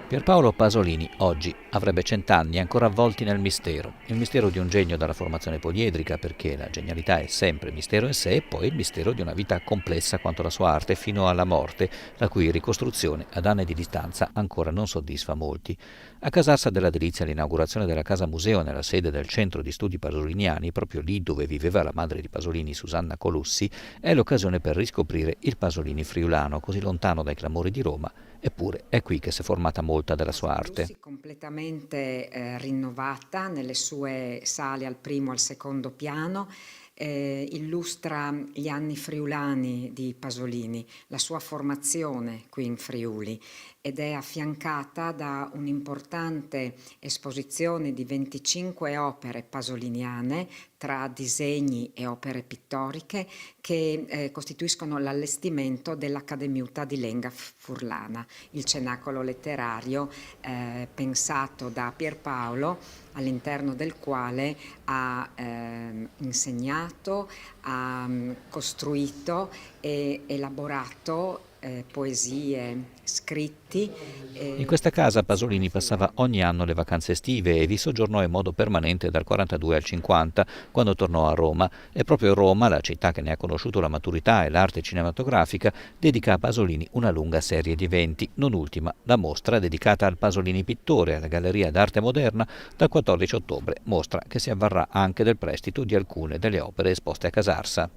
Pierpaolo Pasolini oggi avrebbe 100 anni ancora avvolti nel mistero. Il mistero di un genio dalla formazione poliedrica, perché la genialità è sempre mistero in sé, e poi il mistero di una vita complessa quanto la sua arte fino alla morte, la cui ricostruzione ad anni di distanza ancora non soddisfa molti. A Casarsa della Delizia l'inaugurazione della Casa Museo nella sede del Centro di Studi Pasoliniani, proprio lì dove viveva la madre di Pasolini, Susanna Colussi, è l'occasione per riscoprire il Pasolini friulano, così lontano dai clamori di Roma. Eppure è qui che si è formata molta della Casa sua arte. Colussi completamente rinnovata nelle sue sale al primo e al secondo piano, illustra gli anni friulani di Pasolini, la sua formazione qui in Friuli, ed è affiancata da un'importante esposizione di 25 opere pasoliniane tra disegni e opere pittoriche che costituiscono l'allestimento dell'Accademiuta di Lenga Furlana, il cenacolo letterario pensato da Pierpaolo, all'interno del quale ha insegnato, ha costruito e elaborato poesie, scritti. In questa casa Pasolini passava ogni anno le vacanze estive e vi soggiornò in modo permanente dal 42 al 50, quando tornò a Roma. E proprio Roma, la città che ne ha conosciuto la maturità e l'arte cinematografica, dedica a Pasolini una lunga serie di eventi, non ultima la mostra dedicata al Pasolini pittore alla Galleria d'Arte Moderna dal 14 ottobre, mostra che si avvarrà anche del prestito di alcune delle opere esposte a Casarsa.